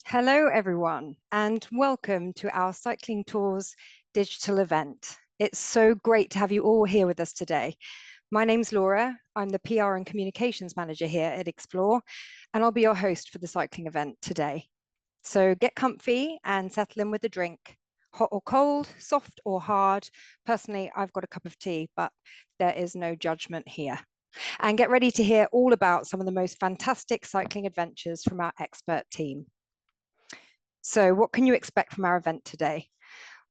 Hello, everyone, and welcome to our Cycling Tours digital event. It's so great to have you all here with us today. My name's Laura. I'm the PR and Communications Manager here at Explore, and I'll be your host for the cycling event today. So get comfy and settle in with a drink, hot or cold, soft or hard. Personally, I've got a cup of tea, but there is no judgment here. And get ready to hear all about some of the most fantastic cycling adventures from our expert team. So what can you expect from our event today?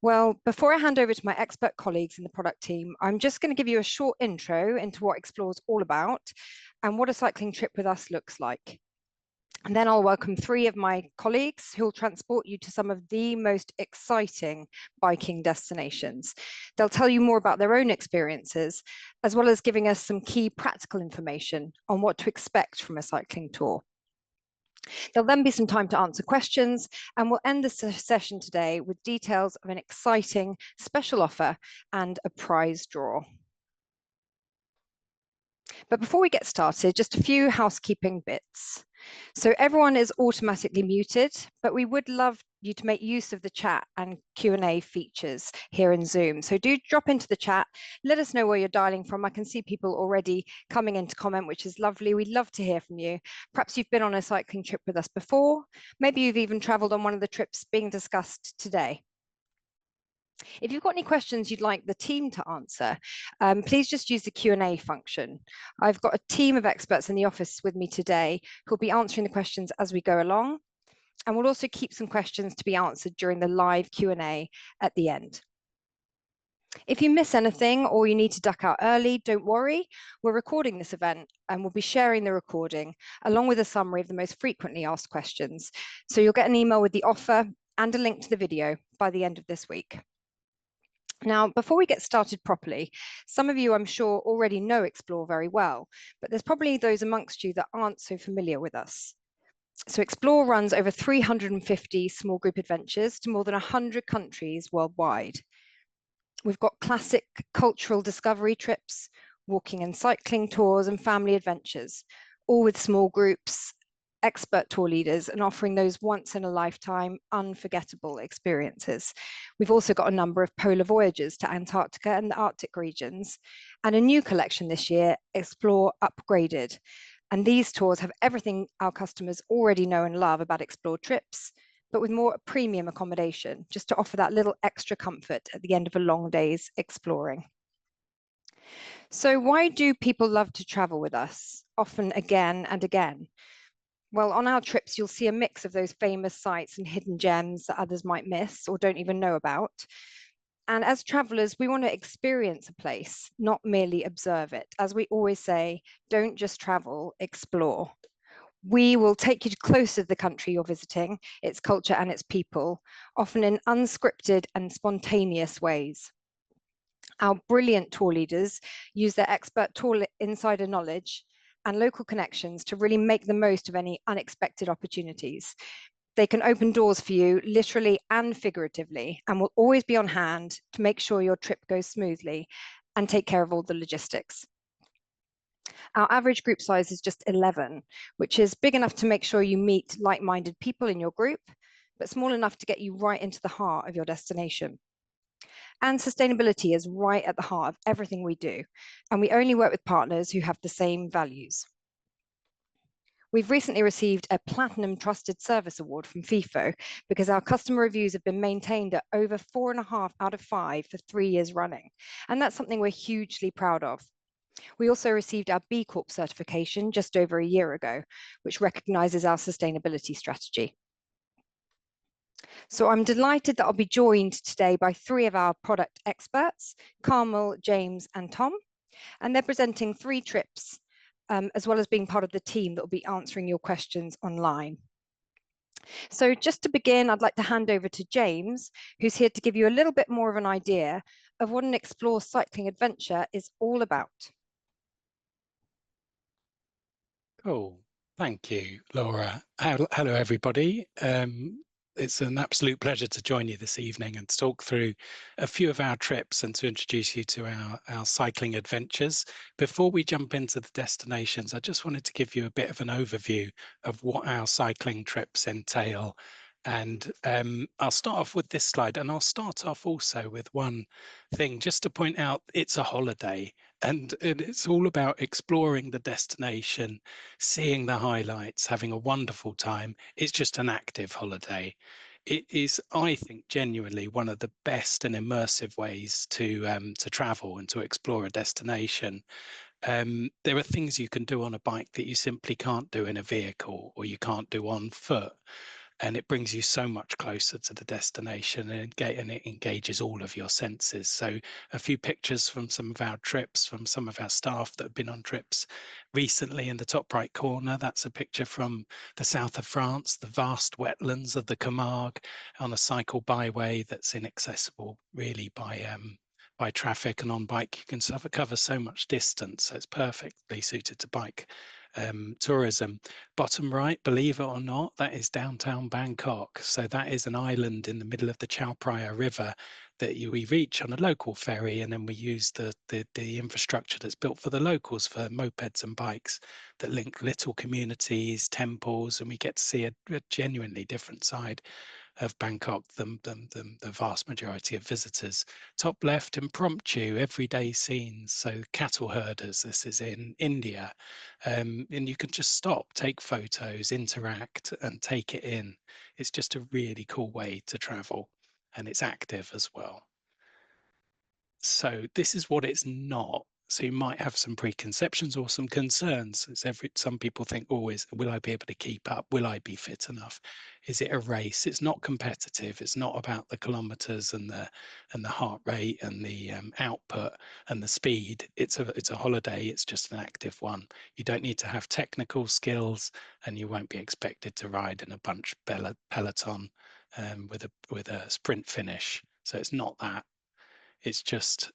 Well, before I hand over to my expert colleagues in the product team, I'm just going to give you a short intro into what Explore's all about and what a cycling trip with us looks like. And then I'll welcome three of my colleagues who will transport you to some of the most exciting biking destinations. They'll tell you more about their own experiences, as well as giving us some key practical information on what to expect from a cycling tour. There'll then be some time to answer questions, and we'll end the session today with details of an exciting special offer and a prize draw. But before we get started, just a few housekeeping bits. So everyone is automatically muted, but we would love you to make use of the chat and Q&A features here in Zoom. So do drop into the chat, let us know where you're dialing from. I can see people already coming in to comment, which is lovely. We'd love to hear from you. Perhaps you've been on a cycling trip with us before. Maybe you've even traveled on one of the trips being discussed today. If you've got any questions you'd like the team to answer, please just use the Q&A function. I've got a team of experts in the office with me today who'll be answering the questions as we go along. And we'll also keep some questions to be answered during the live Q&A at the end. If you miss anything or you need to duck out early, don't worry. We're recording this event and we'll be sharing the recording along with a summary of the most frequently asked questions. So you'll get an email with the offer and a link to the video by the end of this week. Now, before we get started properly, some of you, I'm sure, already know Explore very well, but there's probably those amongst you that aren't so familiar with us. So Explore runs over 350 small group adventures to more than 100 countries worldwide. We've got classic cultural discovery trips, walking and cycling tours, and family adventures, all with small groups, expert tour leaders, and offering those once-in-a-lifetime unforgettable experiences. We've also got a number of polar voyages to Antarctica and the Arctic regions, and a new collection this year, Explore Upgraded. And these tours have everything our customers already know and love about Explore trips, but with more premium accommodation, just to offer that little extra comfort at the end of a long day's exploring. So why do people love to travel with us, often again and again? Well, on our trips, you'll see a mix of those famous sites and hidden gems that others might miss or don't even know about. And as travelers, we want to experience a place, not merely observe it. As we always say, don't just travel, explore. We will take you closer to the country you're visiting, its culture and its people, often in unscripted and spontaneous ways. Our brilliant tour leaders use their expert tour insider knowledge and local connections to really make the most of any unexpected opportunities. They can open doors for you literally and figuratively, and will always be on hand to make sure your trip goes smoothly and take care of all the logistics. Our average group size is just 11, which is big enough to make sure you meet like-minded people in your group, but small enough to get you right into the heart of your destination. And sustainability is right at the heart of everything we do, and we only work with partners who have the same values. We've recently received a Platinum Trusted Service Award from FIFO because our customer reviews have been maintained at over 4.5 out of 5 for 3 years running. And that's something we're hugely proud of. We also received our B Corp certification just over a year ago, which recognizes our sustainability strategy. So I'm delighted that I'll be joined today by 3 of our product experts, Carmel, James, and Tom, and they're presenting 3 trips, as well as being part of the team that will be answering your questions online. So just to begin, I'd like to hand over to James, who's here to give you a little bit more of an idea of what an Explore cycling adventure is all about. Cool. Thank you, Laura. Hello, everybody. It's an absolute pleasure to join you this evening and to talk through a few of our trips and to introduce you to our cycling adventures. Before we jump into the destinations, I just wanted to give you a bit of an overview of what our cycling trips entail And I'll start off with this slide, and I'll start off also with one thing just to point out it's a holiday, and it's all about exploring the destination, seeing the highlights, having a wonderful time. It's just an active holiday. It is, I think, genuinely one of the best and immersive ways to travel and to explore a destination. There are things you can do on a bike that you simply can't do in a vehicle, or you can't do on foot, and it brings you so much closer to the destination, and it engages all of your senses. So a few pictures from some of our trips, from some of our staff that have been on trips recently. In the top right corner, that's a picture from the south of France, the vast wetlands of the Camargue, on a cycle byway that's inaccessible really by traffic, and on bike you can cover so much distance, so it's perfectly suited to bike tourism. Bottom right, believe it or not, that is downtown Bangkok. So that is an island in the middle of the Chao Phraya River that we reach on a local ferry, and then we use the infrastructure that's built for the locals, for mopeds and bikes, that link little communities, temples, and we get to see a genuinely different side of Bangkok than the vast majority of visitors. Top left, impromptu, everyday scenes. So cattle herders, this is in India. And you can just stop, take photos, interact, and take it in. It's just a really cool way to travel, and it's active as well. So this is what it's not. So you might have some preconceptions or some concerns. Some people think, always, will I be able to keep up? Will I be fit enough? Is it a race? It's not competitive. It's not about the kilometers and the heart rate and the output and the speed. It's a holiday. It's just an active one. You don't need to have technical skills, and you won't be expected to ride in a bunch peloton with a sprint finish. So it's not that. It's just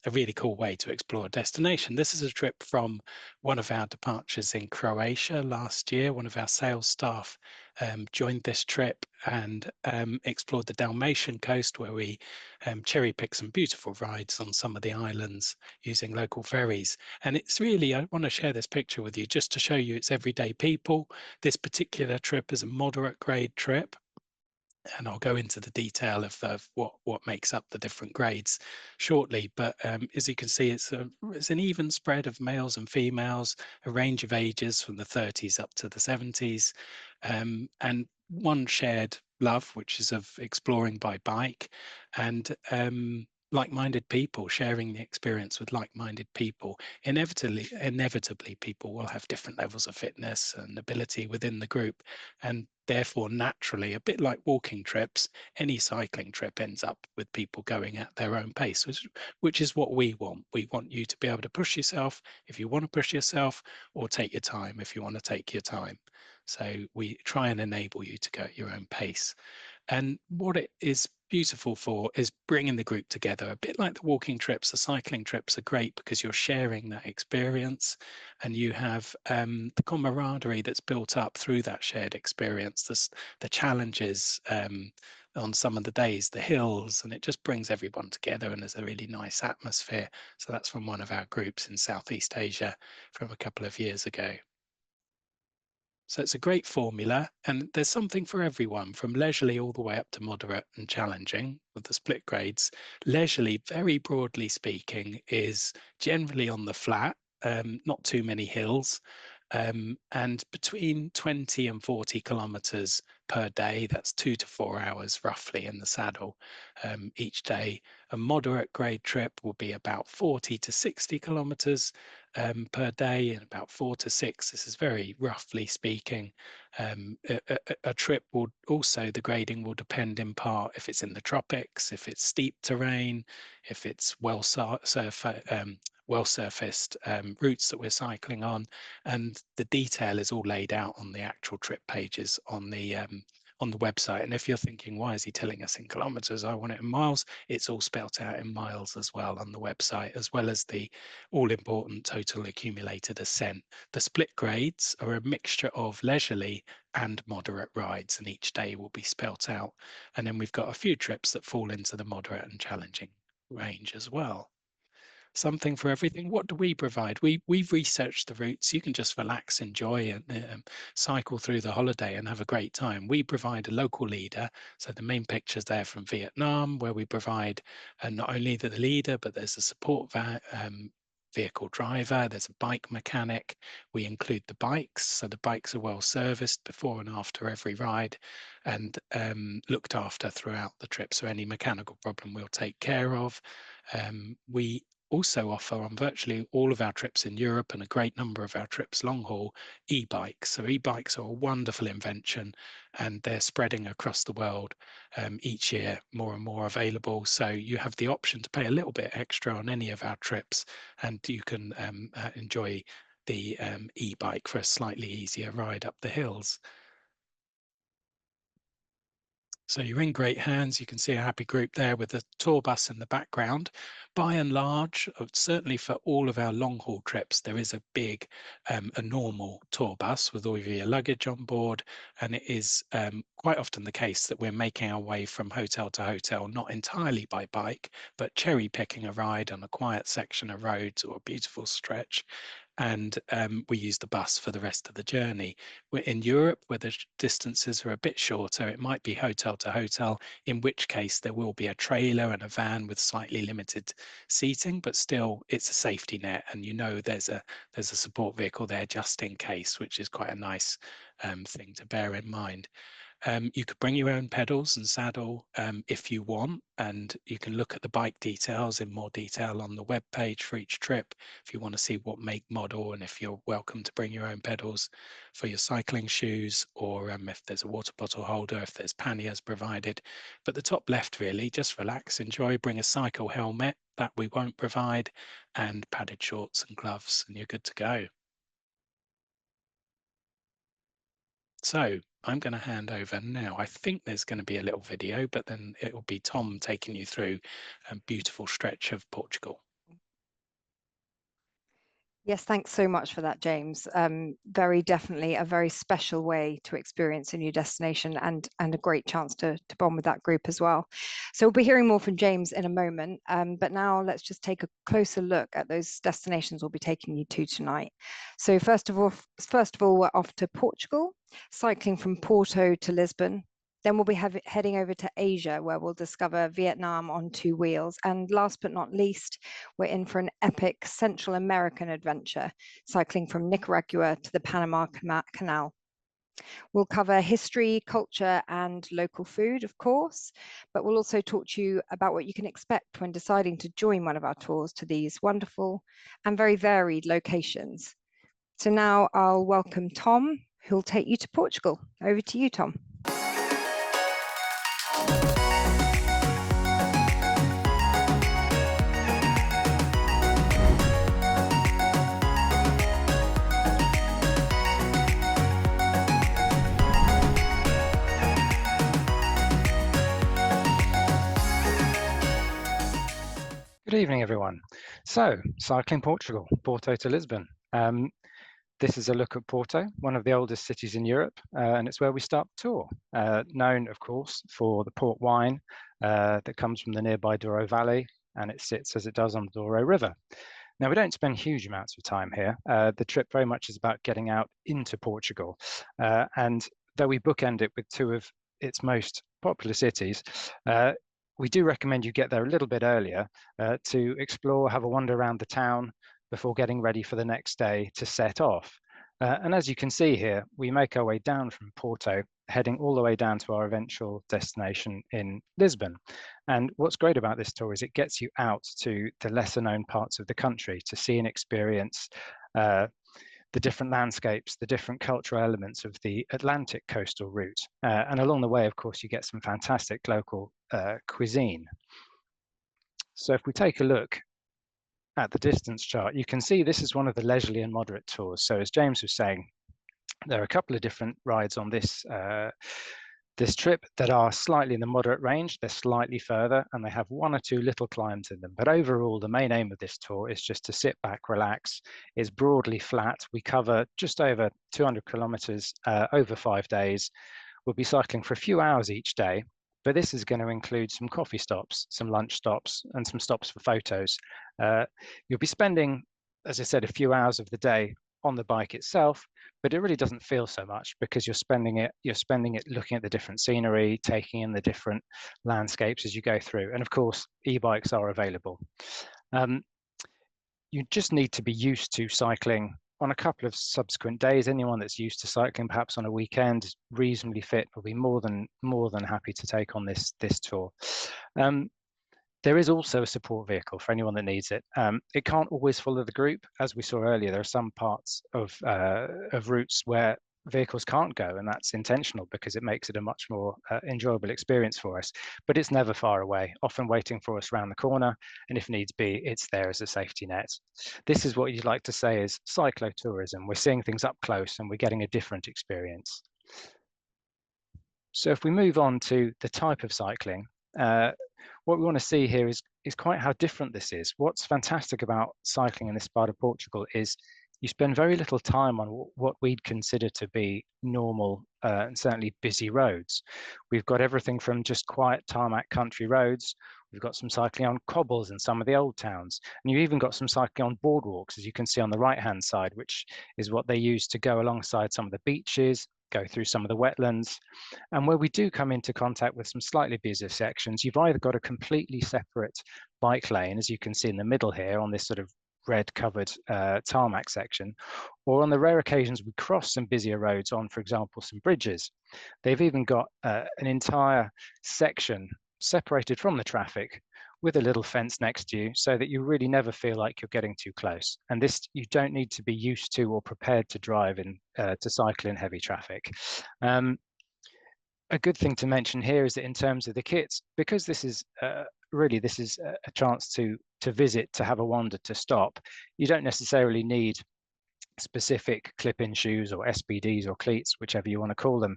a really cool way to explore a destination. This is a trip from one of our departures in Croatia last year. One of our sales staff joined this trip and explored the Dalmatian coast, where we cherry picked some beautiful rides on some of the islands using local ferries. And it's really, I want to share this picture with you just to show you it's everyday people. This particular trip is a moderate grade trip, and I'll go into the detail of what makes up the different grades shortly. But as you can see, it's an even spread of males and females, a range of ages from the 30s up to the 70s, and one shared love, which is of exploring by bike, and like-minded people, sharing the experience with like-minded people. Inevitably, people will have different levels of fitness and ability within the group, and therefore, naturally, a bit like walking trips, any cycling trip ends up with people going at their own pace, which is what we want. We want you to be able to push yourself if you want to push yourself, or take your time if you want to take your time. So we try and enable you to go at your own pace. And what it is beautiful for is bringing the group together, a bit like the walking trips. The cycling trips are great because you're sharing that experience, and you have the camaraderie that's built up through that shared experience, the challenges on some of the days, the hills, and it just brings everyone together, and there's a really nice atmosphere. So that's from one of our groups in Southeast Asia from a couple of years ago. So it's a great formula, and there's something for everyone, from leisurely all the way up to moderate and challenging with the split grades. Leisurely, very broadly speaking, is generally on the flat, not too many hills, and between 20 and 40 kilometers per day. That's 2 to 4 hours roughly in the saddle each day. A moderate grade trip will be about 40 to 60 kilometers per day, and about 4 to 6. This is very roughly speaking. A trip will also, the grading will depend in part if it's in the tropics, if it's steep terrain, if it's well surfaced routes that we're cycling on, and the detail is all laid out on the actual trip pages on the website. And if you're thinking, why is he telling us in kilometers? I want it in miles. It's all spelt out in miles as well on the website, as well as the all-important total accumulated ascent. The split grades are a mixture of leisurely and moderate rides, and each day will be spelt out. And then we've got a few trips that fall into the moderate and challenging range as well. something for everything. What do we provide? We've researched the routes. You can just relax, enjoy, and cycle through the holiday and have a great time. We provide a local leader. So the main pictures there from Vietnam, where we provide not only the leader, but there's a support vehicle driver, there's a bike mechanic. We include the bikes, so the bikes are well serviced before and after every ride, and looked after throughout the trip. So any mechanical problem we'll take care of. We also offer on virtually all of our trips in Europe and a great number of our trips long haul, e-bikes. So e-bikes are a wonderful invention, and they're spreading across the world each year, more and more available. So you have the option to pay a little bit extra on any of our trips, and you can enjoy the e-bike for a slightly easier ride up the hills. So you're in great hands. You can see a happy group there with the tour bus in the background. By and large, certainly for all of our long haul trips, there is a big, a normal tour bus with all of your luggage on board. And it is quite often the case that we're making our way from hotel to hotel, not entirely by bike, but cherry picking a ride on a quiet section of roads or a beautiful stretch. And we use the bus for the rest of the journey. We're in Europe, where the distances are a bit shorter, it might be hotel to hotel, in which case there will be a trailer and a van with slightly limited seating, but still it's a safety net, and you know there's a support vehicle there just in case, which is quite a nice thing to bear in mind. You could bring your own pedals and saddle if you want, and you can look at the bike details in more detail on the web page for each trip if you want to see what make, model, and if you're welcome to bring your own pedals for your cycling shoes, or if there's a water bottle holder, if there's panniers provided. But the top left, really, just relax, enjoy, bring a cycle helmet that we won't provide, and padded shorts and gloves, and you're good to go. So I'm going to hand over now. I think there's going to be a little video, but then it will be Tom taking you through a beautiful stretch of Portugal. Yes, thanks so much for that, James. Very definitely a very special way to experience a new destination, and a great chance to bond with that group as well. So we'll be hearing more from James in a moment, but now let's just take a closer look at those destinations we'll be taking you to tonight. So first of all, we're off to Portugal, cycling from Porto to Lisbon. Then we'll be heading over to Asia, where we'll discover Vietnam on 2 wheels. And last but not least, we're in for an epic Central American adventure, cycling from Nicaragua to the Panama Canal. We'll cover history, culture, and local food, of course, but we'll also talk to you about what you can expect when deciding to join one of our tours to these wonderful and very varied locations. So now I'll welcome Tom, who'll take you to Portugal. Over to you, Tom. Good evening, everyone. So, cycling Portugal, Porto to Lisbon. This is a look at Porto, one of the oldest cities in Europe, and it's where we start the tour. Known, of course, for the port wine that comes from the nearby Douro Valley, and it sits as it does on the Douro River. Now, we don't spend huge amounts of time here. The trip very much is about getting out into Portugal, and though we bookend it with 2 of its most popular cities, we do recommend you get there a little bit earlier to explore, have a wander around the town before getting ready for the next day to set off. And as you can see here, we make our way down from Porto, heading all the way down to our eventual destination in Lisbon. And what's great about this tour is it gets you out to the lesser known parts of the country to see and experience the different landscapes, the different cultural elements of the Atlantic coastal route. And along the way, of course, you get some fantastic local cuisine. So if we take a look at the distance chart, you can see this is one of the leisurely and moderate tours. So as James was saying, there are a couple of different rides on this this trip that are slightly in the moderate range. They're slightly further, and they have 1 or 2 little climbs in them. But overall, the main aim of this tour is just to sit back, relax. It's broadly flat. We cover just over 200 kilometers over 5 days. We'll be cycling for a few hours each day, but this is going to include some coffee stops, some lunch stops, and some stops for photos. You'll be spending, as I said, a few hours of the day on the bike itself, but it really doesn't feel so much because you're spending it looking at the different scenery, taking in the different landscapes as you go through. And of course, e-bikes are available. You just need to be used to cycling on a couple of subsequent days. Anyone that's used to cycling perhaps on a weekend, reasonably fit, will be more than happy to take on this tour. There is also a support vehicle for anyone that needs it. It can't always follow the group. As we saw earlier, there are some parts of routes where vehicles can't go, and that's intentional because it makes it a much more enjoyable experience for us. But it's never far away, often waiting for us around the corner, and if needs be, it's there as a safety net. This is what you'd like to say is cyclotourism. We're seeing things up close and we're getting a different experience. So if we move on to the type of cycling, what we want to see here is quite how different this is. What's fantastic about cycling in this part of Portugal is you spend very little time on what we'd consider to be normal and certainly busy roads. We've got everything from just quiet tarmac country roads. We've got some cycling on cobbles in some of the old towns. And you've even got some cycling on boardwalks, as you can see on the right-hand side, which is what they use to go alongside some of the beaches, go through some of the wetlands. And where we do come into contact with some slightly busier sections, you've either got a completely separate bike lane, as you can see in the middle here on this sort of red covered tarmac section, or on the rare occasions we cross some busier roads on, for example, some bridges. They've even got an entire section separated from the traffic with a little fence next to you so that you really never feel like you're getting too close. And this, you don't need to be used to or prepared to drive in, to cycle in heavy traffic. A good thing to mention here is that in terms of the kits, because this is really this is a chance to visit, to have a wander, to stop, you don't necessarily need specific clip-in shoes or SBDs or cleats, whichever you want to call them,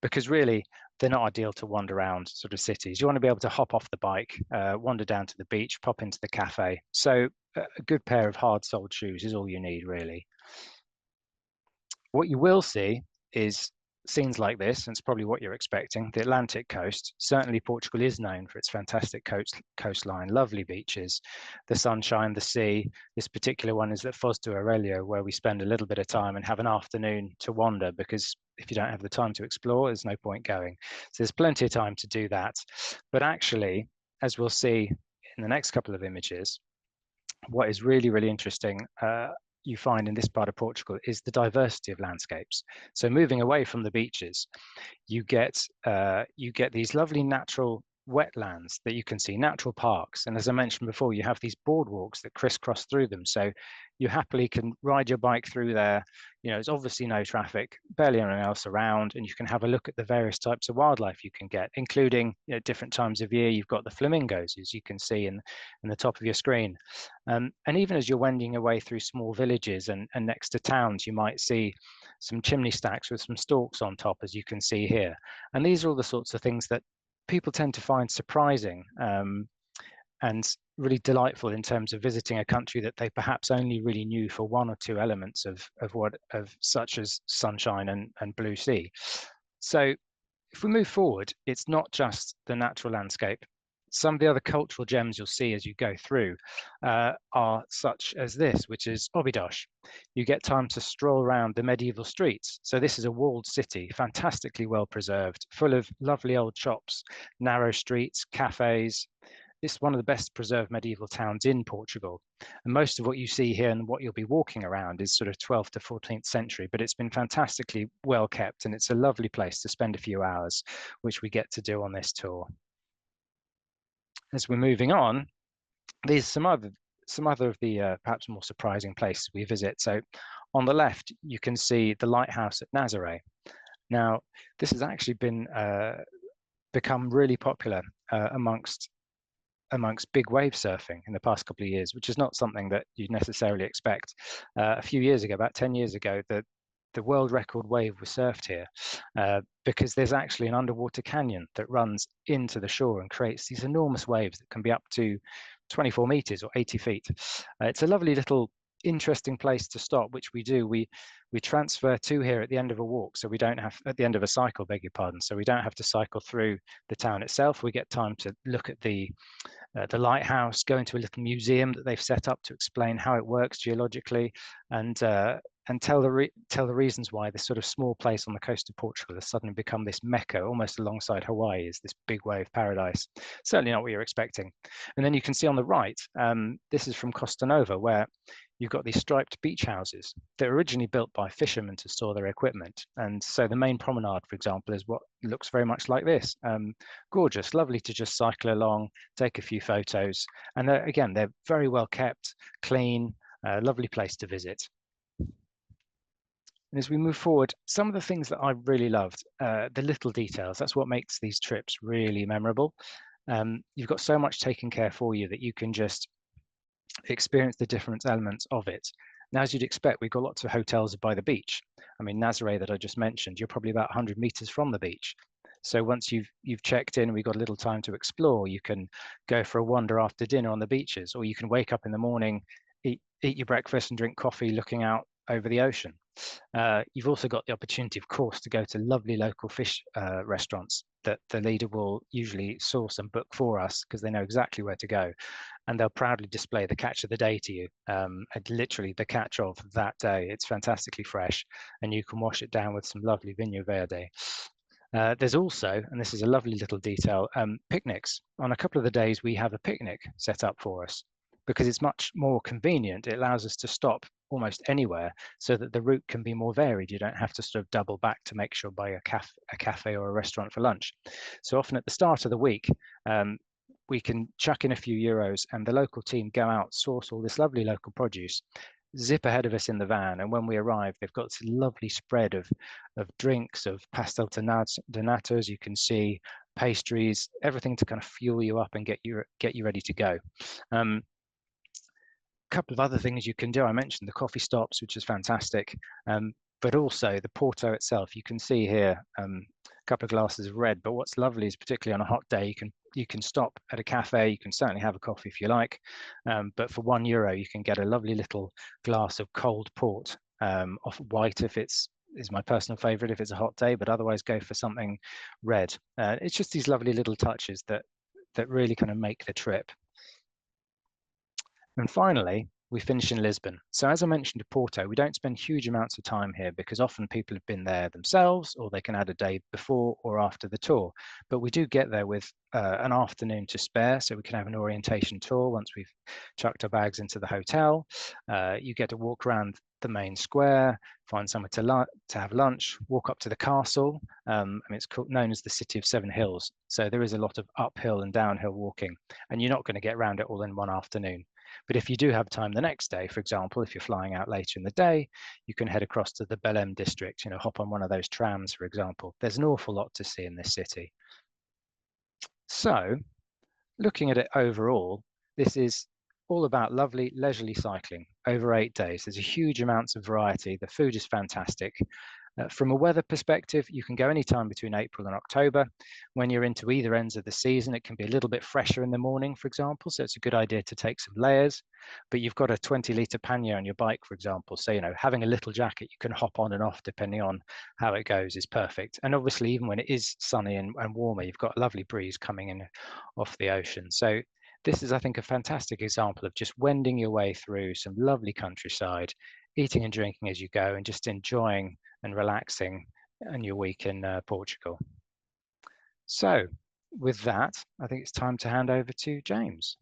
because really they're not ideal to wander around sort of cities. You want to be able to hop off the bike, wander down to the beach, pop into the cafe. So a good pair of hard-soled shoes is all you need, really. What you will see is scenes like this, and it's probably what you're expecting. The Atlantic coast, certainly Portugal is known for its fantastic coastline, lovely beaches, the sunshine, the sea. This particular one is at Foz do Aurelio, where we spend a little bit of time and have an afternoon to wander, because if you don't have the time to explore, there's no point going. So there's plenty of time to do that. But actually, as we'll see in the next couple of images, what is really, really interesting you find in this part of Portugal is the diversity of landscapes. So moving away from the beaches, you get these lovely natural wetlands that you can see, natural parks. And as I mentioned before, you have these boardwalks that crisscross through them. So you happily can ride your bike through there. You know, there's obviously no traffic, barely anyone else around, and you can have a look at the various types of wildlife you can get, including, you know, different times of year. You've got the flamingos, as you can see in the top of your screen. And even as you're wending your way through small villages and next to towns, you might see some chimney stacks with some stalks on top, as you can see here. And these are all the sorts of things that people tend to find surprising and really delightful in terms of visiting a country that they perhaps only really knew for one or two elements of such as sunshine and blue sea. So if we move forward, it's not just the natural landscape. Some of the other cultural gems you'll see as you go through are such as this, which is Óbidos. You get time to stroll around the medieval streets. So this is a walled city, fantastically well preserved, full of lovely old shops, narrow streets, cafes. It's one of the best preserved medieval towns in Portugal. And most of what you see here and what you'll be walking around is sort of 12th to 14th century, but it's been fantastically well kept, and it's a lovely place to spend a few hours, which we get to do on this tour. As we're moving on, there's some other of the perhaps more surprising places we visit. So on the left, you can see the lighthouse at Nazaré. Now, this has actually been become really popular amongst big wave surfing in the past couple of years, which is not something that you'd necessarily expect. A few years ago, about 10 years ago, the world record wave was surfed here because there's actually an underwater canyon that runs into the shore and creates these enormous waves that can be up to 24 meters or 80 feet. It's a lovely little interesting place to stop, which we do. We transfer to here at the end of a walk, so we don't have, at the end of a cycle, beg your pardon, so we don't have to cycle through the town itself. We get time to look at the lighthouse, go into a little museum that they've set up to explain how it works geologically, and tell the reasons why this sort of small place on the coast of Portugal has suddenly become this mecca, almost alongside Hawaii, is this big wave paradise. Certainly not what you're expecting. And then you can see on the right, this is from Costa Nova, where you've got these striped beach houses that were originally built by fishermen to store their equipment. And so the main promenade, for example, is what looks very much like this. Gorgeous, lovely to just cycle along, take a few photos. And again, they're very well kept, clean, lovely place to visit. And as we move forward, some of the things that I really loved, the little details, that's what makes these trips really memorable. You've got so much taken care for you that you can just experience the different elements of it. Now, as you'd expect, we've got lots of hotels by the beach. I mean, Nazaré that I just mentioned, you're probably about 100 meters from the beach. So once you've checked in, we've got a little time to explore. You can go for a wander after dinner on the beaches, or you can wake up in the morning, eat your breakfast and drink coffee looking out over the ocean. You've also got the opportunity, of course, to go to lovely local fish restaurants that the leader will usually source and book for us because they know exactly where to go. And they'll proudly display the catch of the day to you, literally the catch of that day. It's fantastically fresh, and you can wash it down with some lovely Vinho Verde. There's also, and this is a lovely little detail, picnics. On a couple of the days, we have a picnic set up for us because it's much more convenient. It allows us to stop almost anywhere so that the route can be more varied. You don't have to sort of double back to make sure by a cafe or a restaurant for lunch. So often at the start of the week, we can chuck in a few euros and the local team go out, source all this lovely local produce, zip ahead of us in the van, and when we arrive, they've got this lovely spread of drinks, of pastel de natas, you can see pastries, everything to kind of fuel you up and get you ready to go. Couple of other things you can do. I mentioned the coffee stops, which is fantastic, but also the Porto itself. You can see here a couple of glasses of red, but what's lovely is particularly on a hot day, you can stop at a cafe. You can certainly have a coffee if you like, but for €1 you can get a lovely little glass of cold port, off white if is my personal favorite if it's a hot day, but otherwise go for something red. It's just these lovely little touches that really kind of make the trip. And finally, we finish in Lisbon. So as I mentioned to Porto, we don't spend huge amounts of time here because often people have been there themselves, or they can add a day before or after the tour. But we do get there with an afternoon to spare, so we can have an orientation tour once we've chucked our bags into the hotel. You get to walk around the main square, find somewhere to have lunch, walk up to the castle. And it's known as the City of Seven Hills. So there is a lot of uphill and downhill walking, and you're not going to get around it all in one afternoon. But if you do have time the next day, for example, if you're flying out later in the day, you can head across to the Belém district, hop on one of those trams, for example. There's an awful lot to see in this city. So looking at it overall, this is all about lovely leisurely cycling over 8 days. There's a huge amounts of variety. The food is fantastic. From a weather perspective, you can go anytime between April and October. When you're into either ends of the season, it can be a little bit fresher in the morning, for example, so it's a good idea to take some layers. But you've got a 20-litre pannier on your bike, for example, so having a little jacket you can hop on and off depending on how it goes is perfect. And obviously, even when it is sunny and warmer, you've got a lovely breeze coming in off the ocean. So this is, I think, a fantastic example of just wending your way through some lovely countryside, eating and drinking as you go, and just enjoying and relaxing in your week in Portugal. So with that, I think it's time to hand over to James.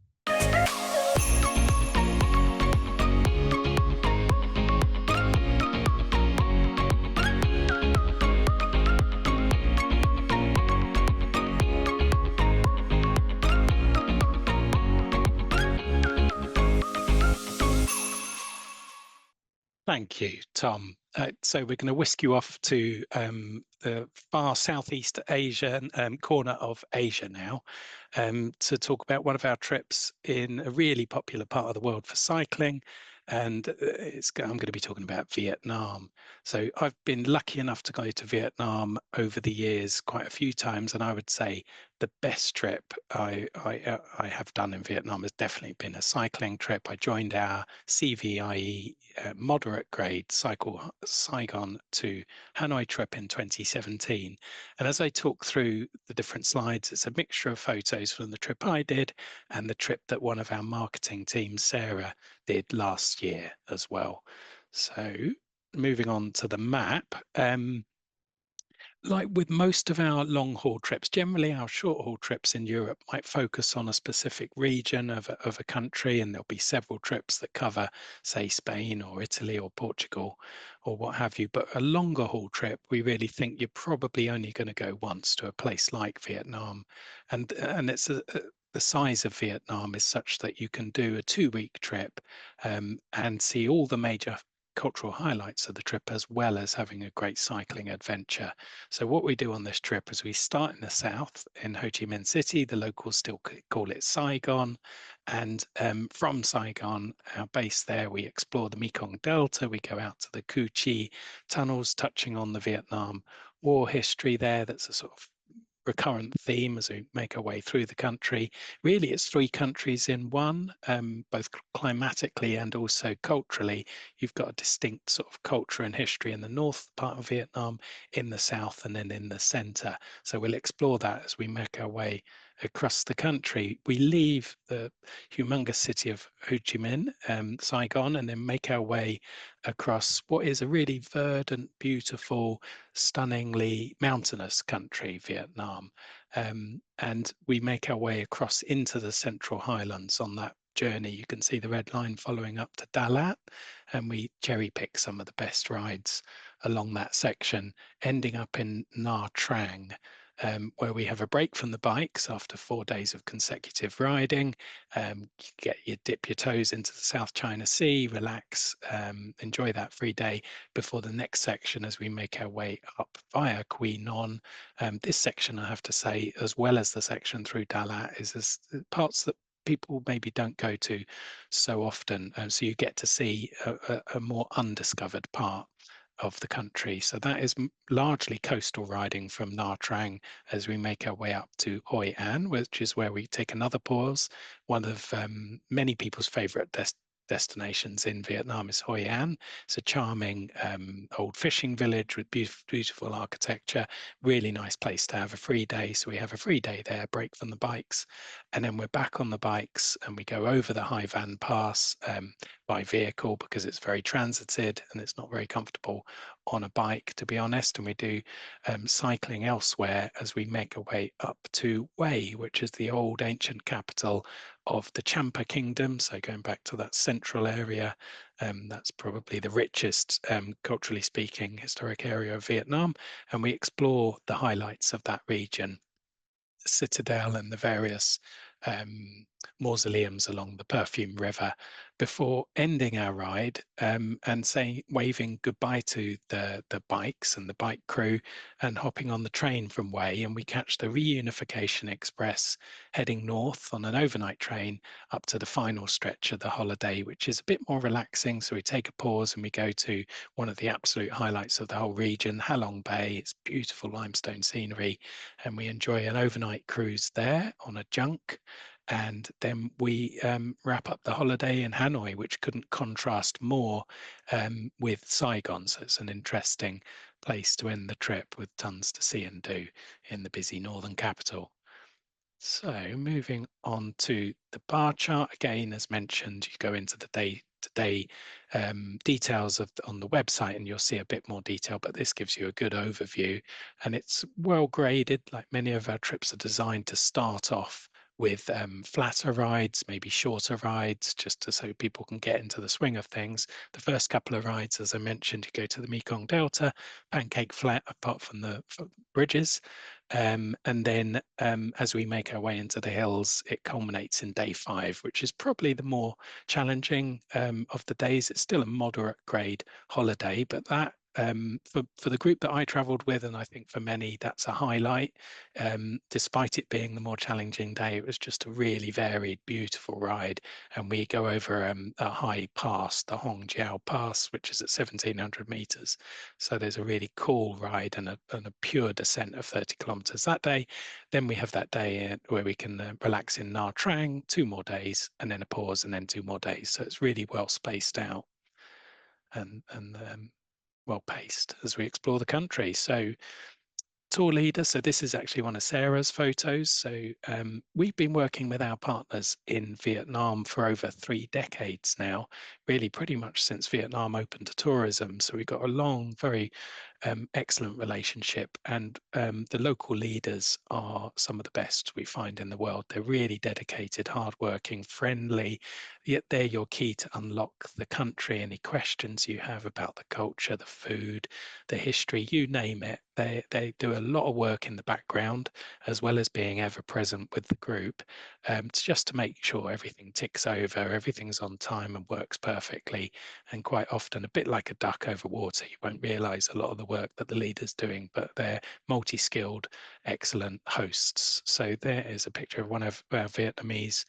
Thank you, Tom. So we're going to whisk you off to the far Southeast Asia corner of Asia now to talk about one of our trips in a really popular part of the world for cycling. And I'm going to be talking about Vietnam. So I've been lucky enough to go to Vietnam over the years quite a few times, and I would say the best trip I have done in Vietnam has definitely been a cycling trip. I joined our CVIE moderate grade cycle Saigon to Hanoi trip in 2017. And as I talk through the different slides, it's a mixture of photos from the trip I did and the trip that one of our marketing team, Sarah, did last year as well. So moving on to the map, like with most of our long haul trips, generally our short haul trips in Europe might focus on a specific region of a country, and there'll be several trips that cover, say, Spain or Italy or Portugal or what have you. But a longer haul trip, we really think you're probably only going to go once to a place like Vietnam. And it's the size of Vietnam is such that you can do a 2-week trip and see all the major cultural highlights of the trip, as well as having a great cycling adventure. So what we do on this trip is we start in the south in Ho Chi Minh City. The locals still call it Saigon. And from Saigon, our base there, we explore the Mekong Delta. We go out to the Cu Chi tunnels, touching on the Vietnam War history there. That's a sort of recurrent theme as we make our way through the country. Really, it's 3 countries in one, both climatically and also culturally. You've got a distinct sort of culture and history in the north part of Vietnam, in the south, and then in the center. So we'll explore that as we make our way across the country. We leave the humongous city of Ho Chi Minh, Saigon, and then make our way across what is a really verdant, beautiful, stunningly mountainous country, Vietnam. And we make our way across into the Central Highlands on that journey. You can see the red line following up to Dalat, and we cherry pick some of the best rides along that section, ending up in Nha Trang, where we have a break from the bikes after 4 days of consecutive riding. You dip your toes into the South China Sea, relax, enjoy that free day before the next section as we make our way up via Quy Non. This section, I have to say, as well as the section through Dalat, is parts that people maybe don't go to so often. So you get to see a more undiscovered part of the country. So that is largely coastal riding from Nha Trang as we make our way up to Hoi An, which is where we take another pause. One of many people's favorite destinations in Vietnam is Hoi An. It's a charming old fishing village with beautiful architecture, really nice place to have a free day. So we have a free day there, break from the bikes, and then we're back on the bikes and we go over the Hai Van Pass by vehicle because it's very transited and it's not very comfortable on a bike, to be honest. And we do cycling elsewhere as we make our way up to Hue, which is the old ancient capital of the Champa Kingdom. So going back to that central area, that's probably the richest, culturally speaking, historic area of Vietnam. And we explore the highlights of that region, the citadel and the various mausoleums along the Perfume River, before ending our ride and waving goodbye to the bikes and the bike crew and hopping on the train from Hue, and we catch the Reunification Express heading north on an overnight train up to the final stretch of the holiday, which is a bit more relaxing. So we take a pause and we go to one of the absolute highlights of the whole region, Ha Long Bay. It's beautiful limestone scenery, and we enjoy an overnight cruise there on a junk. And then we wrap up the holiday in Hanoi, which couldn't contrast more with Saigon. So it's an interesting place to end the trip with tons to see and do in the busy northern capital. So moving on to the bar chart, again, as mentioned, you go into the day-to-day details on the website and you'll see a bit more detail, but this gives you a good overview, and it's well graded. Like many of our trips are designed to start off with flatter rides, maybe shorter rides, just so people can get into the swing of things. The first couple of rides, as I mentioned, you go to the Mekong Delta, pancake flat apart from the bridges. And then as we make our way into the hills, it culminates in day 5, which is probably the more challenging of the days. It's still a moderate grade holiday, but that for the group that I travelled with, and I think for many that's a highlight. Despite it being the more challenging day, it was just a really varied, beautiful ride. And we go over a high pass, the Hongjiao Pass, which is at 1,700 meters. So there's a really cool ride and a pure descent of 30 kilometers that day. Then we have that day where we can relax in Nha Trang, 2 more days, and then a pause, and then 2 more days. So it's really well spaced out and well paced as we explore the country. So tour leader. So this is actually one of Sarah's photos. So we've been working with our partners in Vietnam for over 3 decades now, really pretty much since Vietnam opened to tourism. So we've got a long, very excellent relationship, and the local leaders are some of the best we find in the world. They're really dedicated, hardworking, friendly, yet they're your key to unlock the country. Any questions you have about the culture, the food, the history, you name it, they do a lot of work in the background, as well as being ever present with the group, just to make sure everything ticks over, everything's on time and works perfectly. And quite often, a bit like a duck over water, you won't realize a lot of the work that the leader's doing, but they're multi-skilled, excellent hosts. So there is a picture of one of our Vietnamese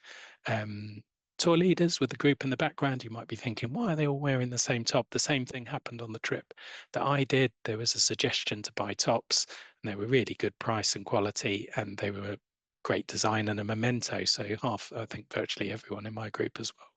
tour leaders with the group in the background. You might be thinking, why are they all wearing the same top? The same thing happened on the trip that I did. There was a suggestion to buy tops, and they were really good price and quality, and they were great design and a memento. So I think virtually everyone in my group as well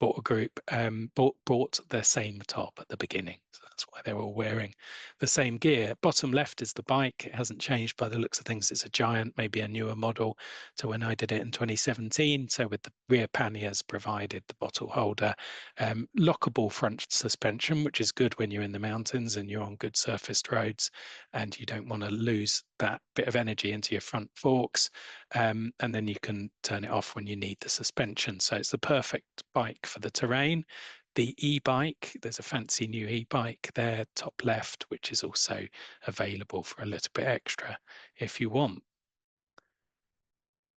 bought the same top at the beginning. So that's why they're all wearing the same gear. Bottom left is the bike. It hasn't changed by the looks of things. It's a Giant, maybe a newer model to when I did it in 2017. So with the rear panniers provided, the bottle holder, lockable front suspension, which is good when you're in the mountains and you're on good surfaced roads and you don't want to lose that bit of energy into your front forks. And then you can turn it off when you need the suspension. So it's the perfect bike for the terrain. The e-bike, there's a fancy new e-bike there, top left, which is also available for a little bit extra if you want.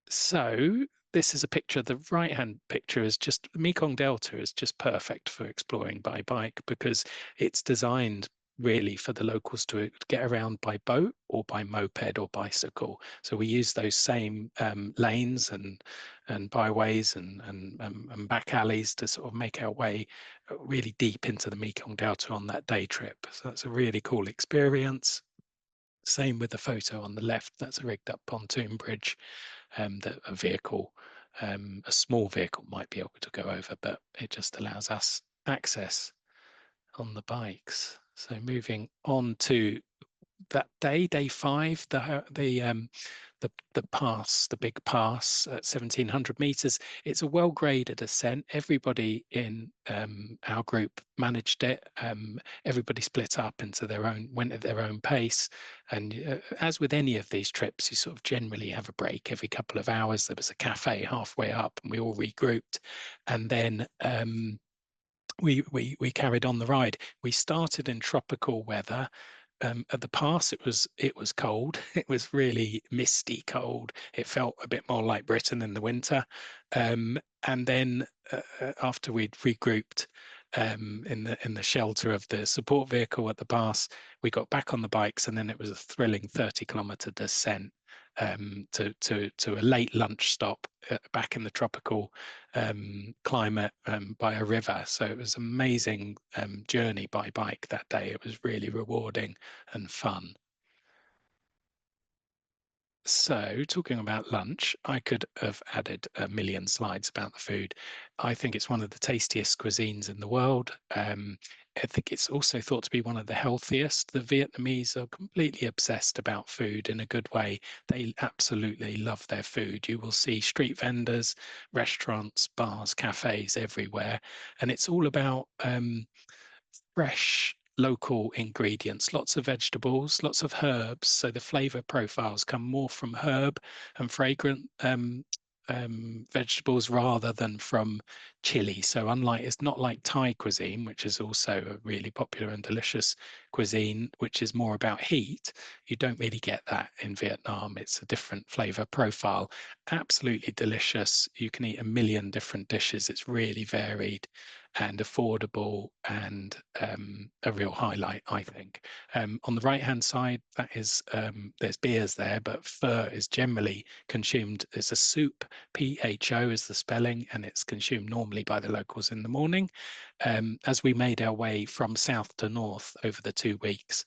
So this is a picture. The right-hand picture is just Mekong Delta is just perfect for exploring by bike because it's designed really for the locals to get around by boat or by moped or bicycle. So we use those same lanes and byways and back alleys to sort of make our way really deep into the Mekong Delta on that day trip. So that's a really cool experience. Same with the photo on the left. That's a rigged up pontoon bridge that a vehicle, a small vehicle might be able to go over, but it just allows us access on the bikes. So moving on to that day 5, the pass, the big pass at 1,700 meters. It's a well-graded ascent. Everybody in our group managed it. Everybody split up into went at their own pace. And as with any of these trips, you sort of generally have a break every couple of hours. There was a cafe halfway up, and we all regrouped, and then we carried on the ride. We started in tropical weather. At the pass, it was cold. It was really misty cold. It felt a bit more like Britain in the winter. And then after we'd regrouped in the shelter of the support vehicle at the pass, we got back on the bikes, and then it was a thrilling 30-kilometer descent to a late lunch stop back in the tropical climate by a river. So it was an amazing journey by bike that day. It was really rewarding and fun. So talking about lunch, I could have added a million slides about the food. I think it's one of the tastiest cuisines in the world. I think it's also thought to be one of the healthiest. The Vietnamese are completely obsessed about food in a good way. They absolutely love their food. You will see street vendors, restaurants, bars, cafes everywhere. And it's all about fresh local ingredients, lots of vegetables, lots of herbs. So the flavor profiles come more from herb and fragrant vegetables rather than from chili. So it's not like Thai cuisine, which is also a really popular and delicious cuisine, which is more about heat. You don't really get that in Vietnam. It's a different flavor profile. Absolutely delicious. You can eat a million different dishes. It's really varied. and affordable, and a real highlight, I think. On the right-hand side, that is there's beers there, but pho is generally consumed as a soup. PHO is the spelling, and it's consumed normally by the locals in the morning. As we made our way from south to north over the 2 weeks,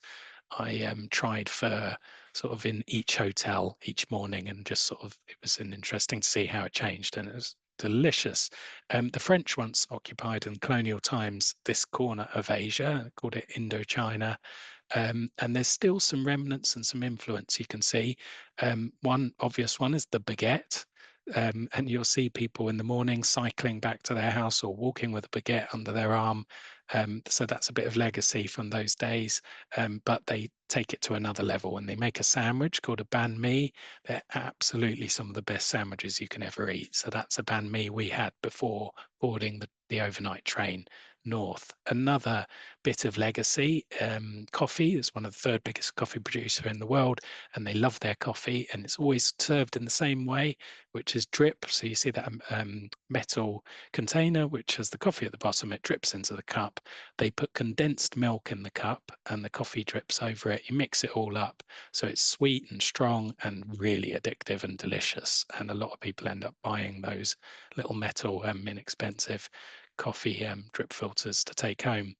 I tried pho sort of in each hotel each morning, and just sort of, it was interesting to see how it changed, and it was delicious. The French once occupied in colonial times this corner of Asia, called it Indochina, and there's still some remnants and some influence you can see. One obvious one is the baguette. And you'll see people in the morning cycling back to their house or walking with a baguette under their arm. So that's a bit of legacy from those days, but they take it to another level, and they make a sandwich called a banh mi. They're absolutely some of the best sandwiches you can ever eat. So that's a banh mi we had before boarding the overnight train north. Another bit of legacy, coffee is one of the third biggest coffee producer in the world, and they love their coffee, and it's always served in the same way, which is drip. So you see that metal container which has the coffee at the bottom, it drips into the cup. They put condensed milk in the cup and the coffee drips over it. You mix it all up, so it's sweet and strong and really addictive and delicious, and a lot of people end up buying those little metal inexpensive coffee drip filters to take home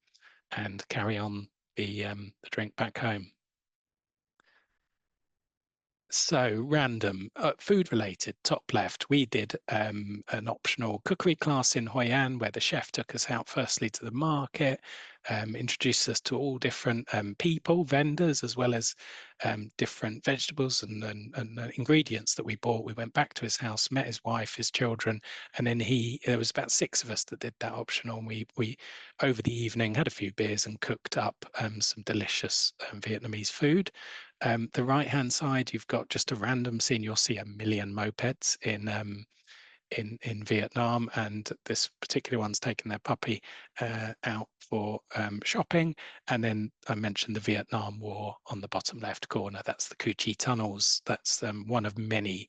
and carry on the drink back home. So random, food related, top left, we did an optional cookery class in Hoi An, where the chef took us out firstly to the market, introduced us to all different people, vendors, as well as different vegetables and ingredients that we bought. We went back to his house, met his wife, his children, and then there was about 6 of us that did that optional. And we over the evening had a few beers and cooked up some delicious Vietnamese food. The right-hand side, you've got just a random scene. You'll see a million mopeds in Vietnam, and this particular one's taken their puppy out for shopping. And then I mentioned the Vietnam War on the bottom left corner. That's the Cu Chi tunnels. That's one of many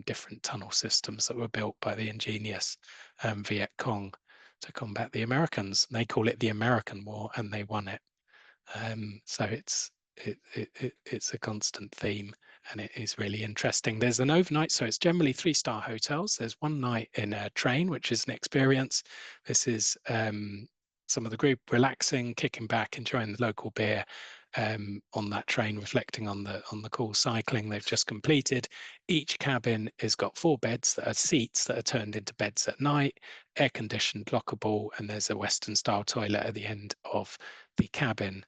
different tunnel systems that were built by the ingenious Viet Cong to combat the Americans. And they call it the American War, and they won it. So it's a constant theme, and it is really interesting. There's an overnight, so it's generally 3-star hotels. There's one night in a train, which is an experience. This is some of the group relaxing, kicking back, enjoying the local beer on that train, reflecting on the cool cycling they've just completed. Each cabin has got 4 beds that are seats that are turned into beds at night, air conditioned, lockable, and there's a Western style toilet at the end of the cabin.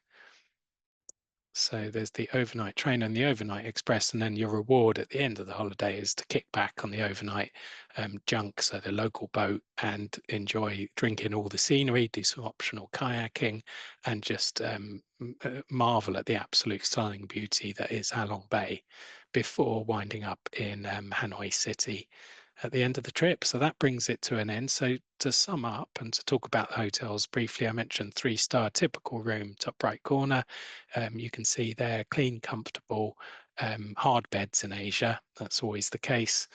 So there's the overnight train and the overnight express, and then your reward at the end of the holiday is to kick back on the overnight junk, so the local boat, and enjoy drinking all the scenery, do some optional kayaking, and just marvel at the absolute stunning beauty that is Ha Long Bay, before winding up in Hanoi City at the end of the trip. So that brings it to an end. So to sum up and to talk about the hotels briefly, I mentioned 3-star typical room, top right corner. You can see there, clean, comfortable, hard beds in Asia. That's always the case,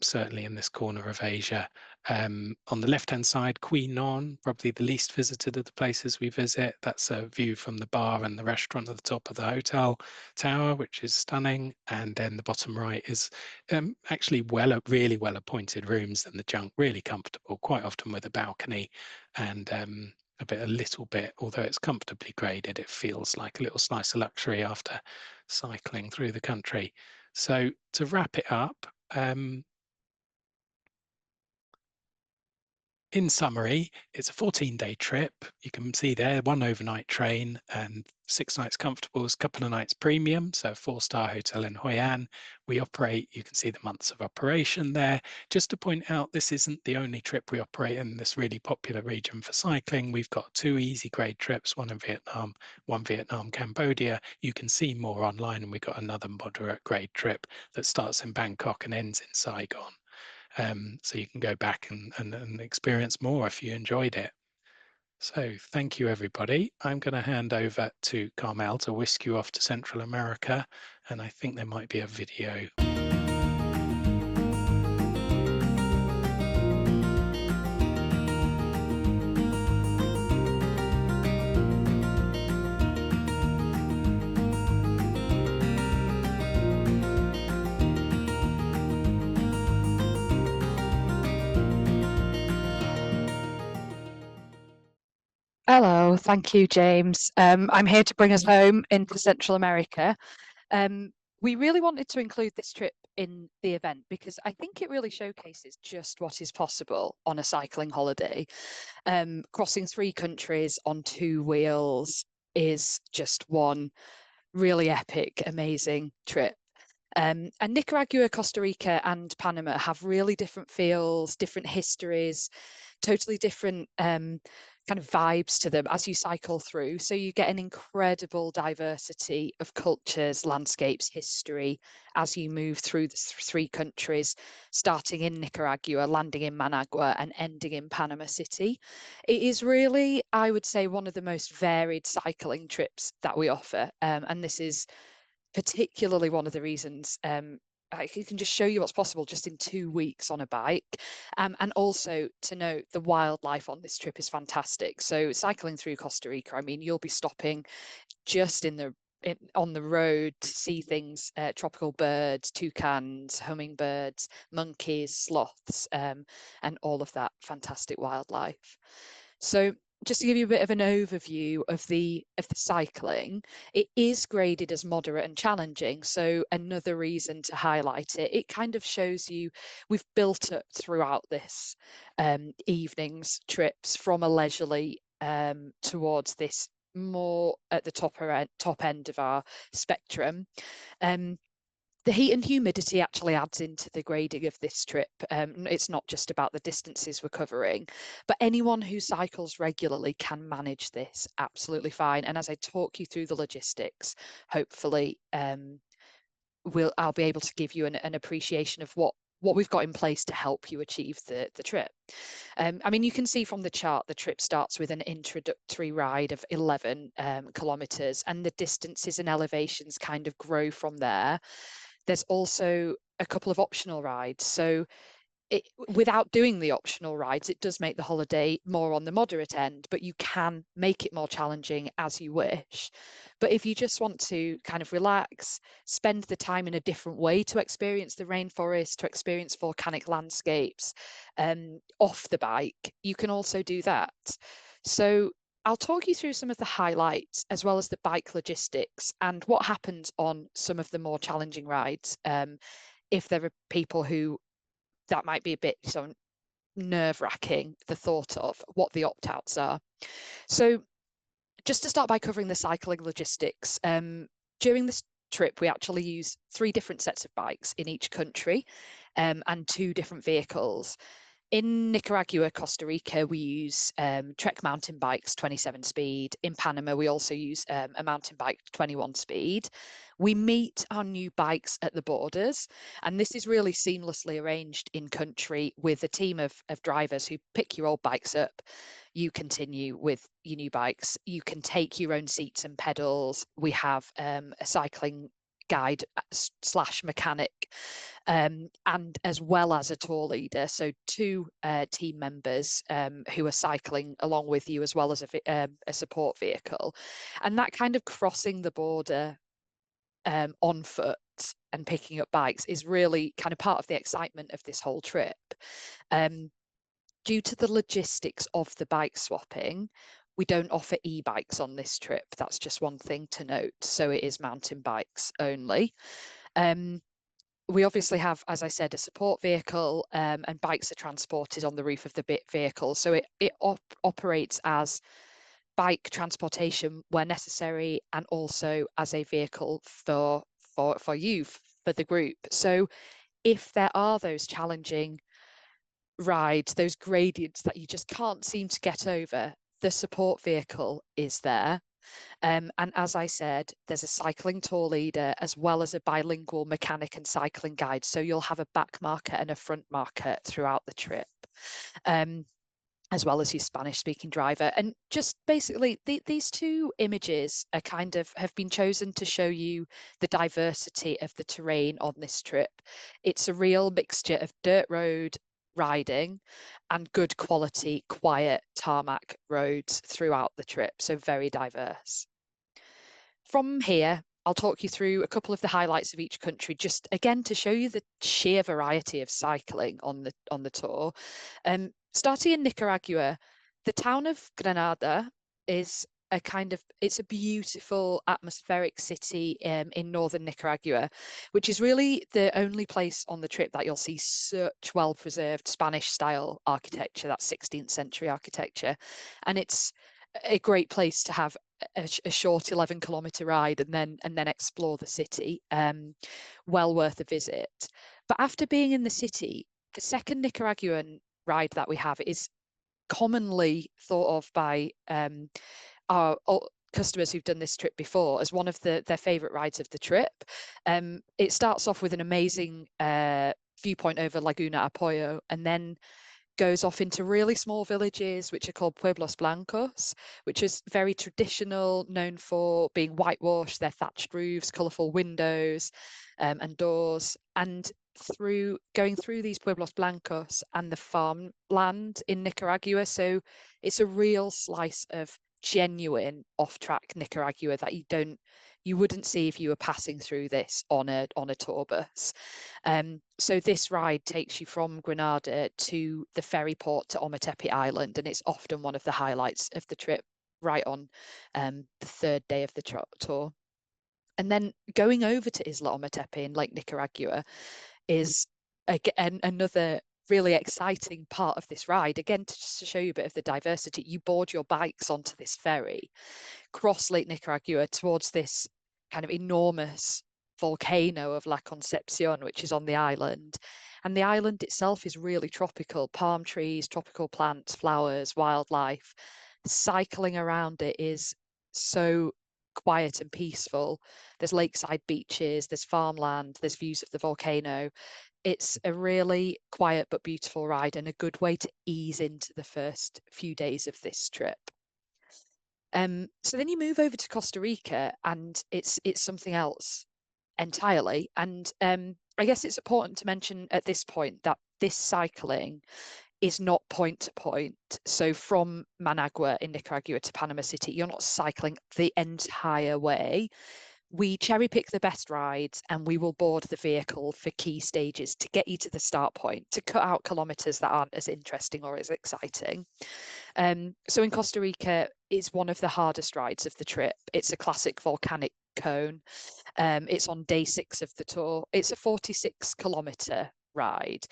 certainly in this corner of Asia. On the left-hand side, Quy Nhon, probably the least visited of the places we visit. That's a view from the bar and the restaurant at the top of the hotel tower, which is stunning. And then the bottom right is actually really well appointed rooms in the junk, really comfortable, quite often with a balcony, and a little bit, although it's comfortably graded, it feels like a little slice of luxury after cycling through the country. So to wrap it up, in summary, it's a 14-day trip. You can see there, 1 overnight train and 6 nights comfortables, a couple of nights premium, so a 4-star hotel in Hoi An. We operate, you can see the months of operation there. Just to point out, this isn't the only trip we operate in this really popular region for cycling. We've got 2 easy grade trips, one in Vietnam, one Vietnam, Cambodia. You can see more online, and we've got another moderate grade trip that starts in Bangkok and ends in Saigon. So you can go back and experience more if you enjoyed it. So thank you, everybody. I'm going to hand over to Carmel to whisk you off to Central America, and I think there might be a video. Hello, thank you, James. I'm here to bring us home into Central America. We really wanted to include this trip in the event because I think it really showcases just what is possible on a cycling holiday. Crossing 3 countries on 2 wheels is just one really epic, amazing trip. And Nicaragua, Costa Rica, and Panama have really different feels, different histories, totally different kind of vibes to them as you cycle through. So you get an incredible diversity of cultures, landscapes, history as you move through the 3 countries, starting in Nicaragua, landing in Managua, and ending in Panama City. It is really, I would say, one of the most varied cycling trips that we offer. And this is particularly one of the reasons I can just show you what's possible just in 2 weeks on a bike. And also to note, the wildlife on this trip is fantastic. So cycling through Costa Rica, I mean, you'll be stopping just on the road to see things, tropical birds, toucans, hummingbirds, monkeys, sloths, and all of that fantastic wildlife. So just to give you a bit of an overview of the cycling, it is graded as moderate and challenging. So another reason to highlight it, it kind of shows you we've built up throughout this evening's trips from a leisurely towards this more at the top end of our spectrum. The heat and humidity actually adds into the grading of this trip. It's not just about the distances we're covering, but anyone who cycles regularly can manage this absolutely fine. And as I talk you through the logistics, hopefully I'll be able to give you an appreciation of what we've got in place to help you achieve the trip. I mean, you can see from the chart, the trip starts with an introductory ride of 11 kilometers, and the distances and elevations kind of grow from there. There's also a couple of optional rides. So without doing the optional rides, it does make the holiday more on the moderate end, but you can make it more challenging as you wish. But if you just want to kind of relax, spend the time in a different way to experience the rainforest, to experience volcanic landscapes off the bike, you can also do that. So I'll talk you through some of the highlights as well as the bike logistics and what happens on some of the more challenging rides. If there are people who that might be a bit nerve-wracking, the thought of what the opt-outs are. So just to start by covering the cycling logistics, during this trip, we actually use 3 different sets of bikes in each country and 2 different vehicles. In Nicaragua, Costa Rica, we use Trek mountain bikes, 27 speed. In Panama, we also use a mountain bike, 21 speed. We meet our new bikes at the borders, and this is really seamlessly arranged in country with a team of drivers who pick your old bikes up. You continue with your new bikes. You can take your own seats and pedals. We have a cycling guide / mechanic, and as well as a tour leader, so 2 team members who are cycling along with you, as well as a support vehicle. And that kind of crossing the border on foot and picking up bikes is really kind of part of the excitement of this whole trip. Due to the logistics of the bike swapping, we don't offer e-bikes on this trip. That's just one thing to note. So it is mountain bikes only. We obviously have, as I said, a support vehicle, and bikes are transported on the roof of the vehicle. So it operates as bike transportation where necessary, and also as a vehicle for you, for the group. So if there are those challenging rides, those gradients that you just can't seem to get over, the support vehicle is there. And as I said, there's a cycling tour leader as well as a bilingual mechanic and cycling guide. So you'll have a back marker and a front marker throughout the trip, as well as your Spanish speaking driver. And just basically these 2 images are have been chosen to show you the diversity of the terrain on this trip. It's a real mixture of dirt road riding and good quality, quiet tarmac roads throughout the trip. So very diverse. From here, I'll talk you through a couple of the highlights of each country, just again to show you the sheer variety of cycling on the tour. Starting in Nicaragua, the town of Granada is a kind of, it's a beautiful atmospheric city in northern Nicaragua, which is really the only place on the trip that you'll see such well-preserved Spanish style architecture, that 16th century architecture. And it's a great place to have a short 11-kilometer ride and then explore the city. Well worth a visit. But after being in the city, the second Nicaraguan ride that we have is commonly thought of by our customers who've done this trip before as one of their favorite rides of the trip. It starts off with an amazing viewpoint over Laguna Apoyo, and then goes off into really small villages which are called Pueblos Blancos, which is very traditional, known for being whitewashed, their thatched roofs, colourful windows and doors. And going through these Pueblos Blancos and the farmland in Nicaragua, so it's a real slice of genuine off-track Nicaragua that you wouldn't see if you were passing through this on a tour bus. So this ride takes you from Granada to the ferry port to Ometepe Island, and it's often one of the highlights of the trip, right on the third day of the tour. And then going over to Isla Ometepe in Lake Nicaragua is again another really exciting part of this ride. Again, just to show you a bit of the diversity, you board your bikes onto this ferry, cross Lake Nicaragua towards this kind of enormous volcano of La Concepcion, which is on the island. And the island itself is really tropical, palm trees, tropical plants, flowers, wildlife. Cycling around it is so quiet and peaceful. There's lakeside beaches, there's farmland, there's views of the volcano. It's a really quiet but beautiful ride, and a good way to ease into the first few days of this trip. So then you move over to Costa Rica, and it's something else entirely. And I guess it's important to mention at this point that this cycling is not point to point. So from Managua in Nicaragua to Panama City, you're not cycling the entire way. We cherry pick the best rides, and we will board the vehicle for key stages to get you to the start point, to cut out kilometers that aren't as interesting or as exciting. So in Costa Rica, it's one of the hardest rides of the trip. It's a classic volcanic cone. It's on day 6 of the tour. It's a 46-kilometer ride.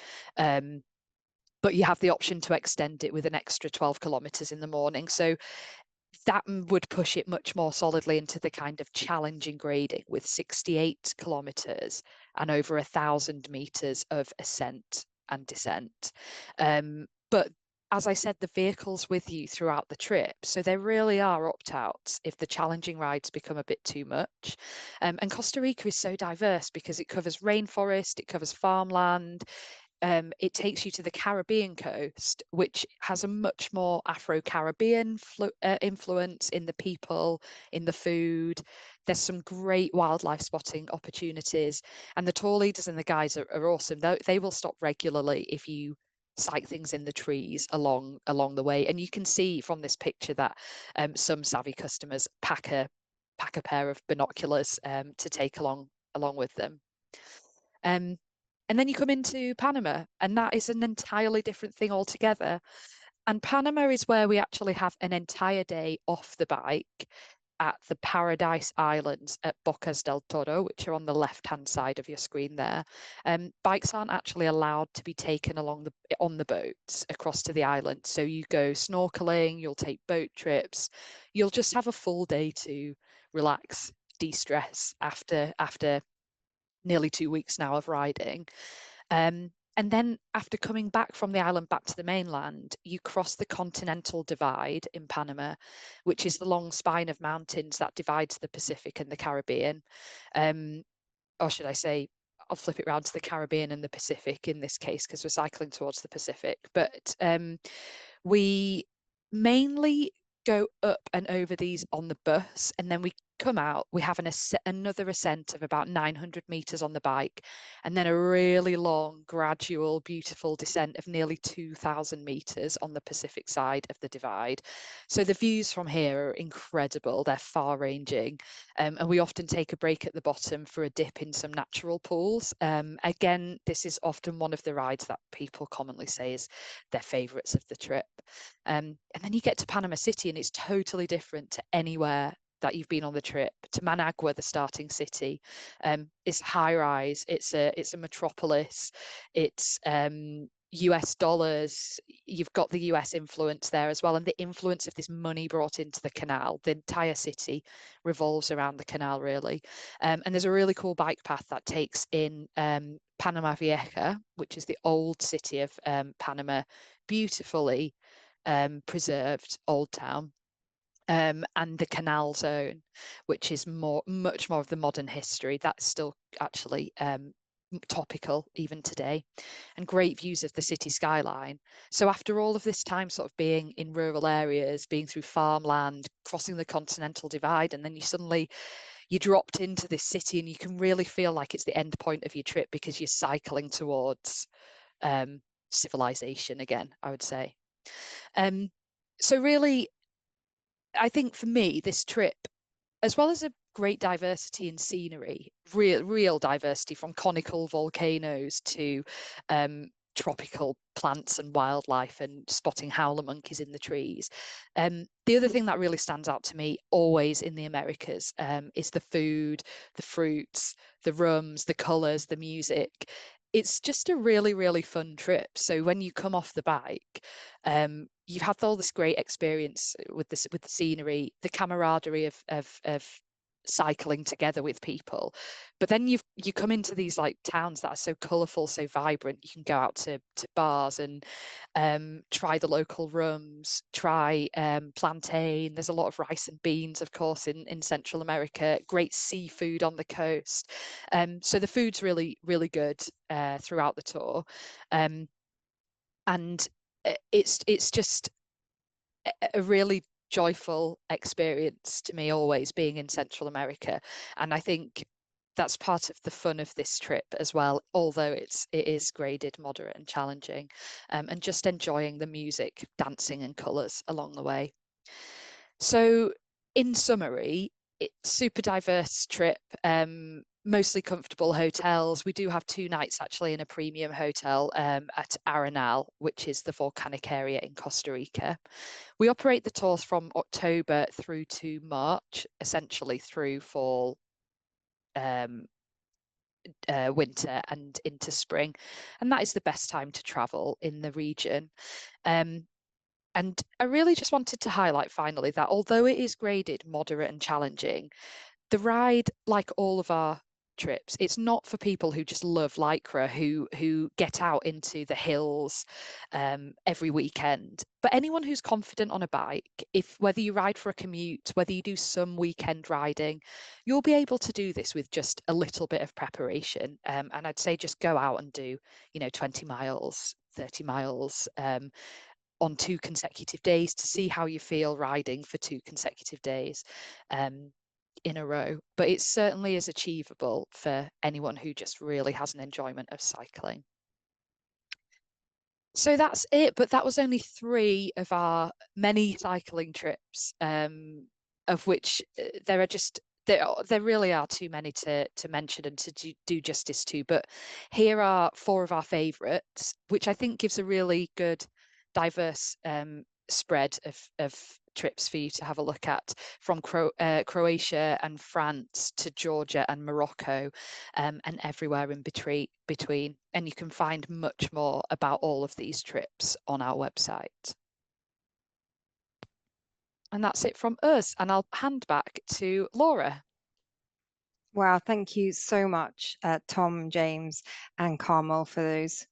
But you have the option to extend it with an extra 12 kilometers in the morning. So that would push it much more solidly into the kind of challenging grading, with 68 kilometers and over 1,000 meters of ascent and descent. But as I said, the vehicle's with you throughout the trip. So there really are opt-outs if the challenging rides become a bit too much. And Costa Rica is so diverse because it covers rainforest, it covers farmland. It takes you to the Caribbean coast, which has a much more Afro-Caribbean influence in the people, in the food. There's some great wildlife spotting opportunities, and the tour leaders and the guides are awesome. They will stop regularly if you sight things in the trees along the way. And you can see from this picture that some savvy customers pack a pair of binoculars to take along with them. And then you come into Panama, and that is an entirely different thing altogether. And Panama is where we actually have an entire day off the bike at the Paradise Islands at Bocas del Toro, which are on the left-hand side of your screen there. Bikes aren't actually allowed to be taken on the boats across to the island. So you go snorkeling, you'll take boat trips, you'll just have a full day to relax, de-stress after nearly 2 weeks now of riding. And then after coming back from the island back to the mainland, you cross the Continental Divide in Panama, which is the long spine of mountains that divides the Pacific and the Caribbean. Or should I say, I'll flip it around to the Caribbean and the Pacific in this case, because we're cycling towards the Pacific. But we mainly go up and over these on the bus, and then we come out, we have another ascent of about 900 meters on the bike, and then a really long, gradual, beautiful descent of nearly 2,000 meters on the Pacific side of the divide. So the views from here are incredible. They're far-ranging, and we often take a break at the bottom for a dip in some natural pools. Again, this is often one of the rides that people commonly say is their favorites of the trip. And then you get to Panama City, and it's totally different to anywhere that you've been on the trip. To Managua, the starting city, it's high rise, it's a metropolis, it's US dollars, you've got the US influence there as well, and the influence of this money brought into the canal. The entire city revolves around the canal, really. And there's a really cool bike path that takes in Panama Vieja, which is the old city of Panama, beautifully preserved old town. And the canal zone, which is much more of the modern history. That's still actually topical even today, and great views of the city skyline. So after all of this time sort of being in rural areas, being through farmland, crossing the continental divide, and then you dropped into this city, and you can really feel like it's the end point of your trip because you're cycling towards civilization again, I would say. So really, I think for me, this trip, as well as a great diversity in scenery, real diversity from conical volcanoes to tropical plants and wildlife and spotting howler monkeys in the trees. The other thing that really stands out to me always in the Americas is the food, the fruits, the rums, the colours, the music. It's just a really, really fun trip. So when you come off the bike, you've had all this great experience with the scenery, the camaraderie of cycling together with people, but then you come into these like towns that are so colourful, so vibrant. You can go out to bars and try the local rums, try plantain. There's a lot of rice and beans, of course, in Central America. Great seafood on the coast. So the food's really, really good throughout the tour, and it's just a really joyful experience to me, always being in Central America. And I think that's part of the fun of this trip as well, although it is graded moderate and challenging, and just enjoying the music, dancing and colours along the way. So in summary, it's super diverse trip, mostly comfortable hotels. We do have 2 nights actually in a premium hotel at Arenal, which is the volcanic area in Costa Rica. We operate the tours from October through to March, essentially through fall, winter and into spring, and that is the best time to travel in the region. And I really just wanted to highlight finally that although it is graded moderate and challenging, the ride, like all of our trips, it's not for people who just love Lycra, who get out into the hills every weekend. But anyone who's confident on a bike, whether you ride for a commute, whether you do some weekend riding, you'll be able to do this with just a little bit of preparation. And I'd say just go out and do, 20 miles, 30 miles on 2 consecutive days to see how you feel riding for 2 consecutive days in a row. But it certainly is achievable for anyone who just really has an enjoyment of cycling. So that's it, but that was only 3 of our many cycling trips, of which there really are too many to mention and to do justice to. But here are 4 of our favourites, which I think gives a really good diverse spread of trips for you to have a look at, from Croatia and France to Georgia and Morocco, and everywhere in between. And you can find much more about all of these trips on our website. And that's it from us, and I'll hand back to Laura. Wow, thank you so much, Tom, James and Carmel, for those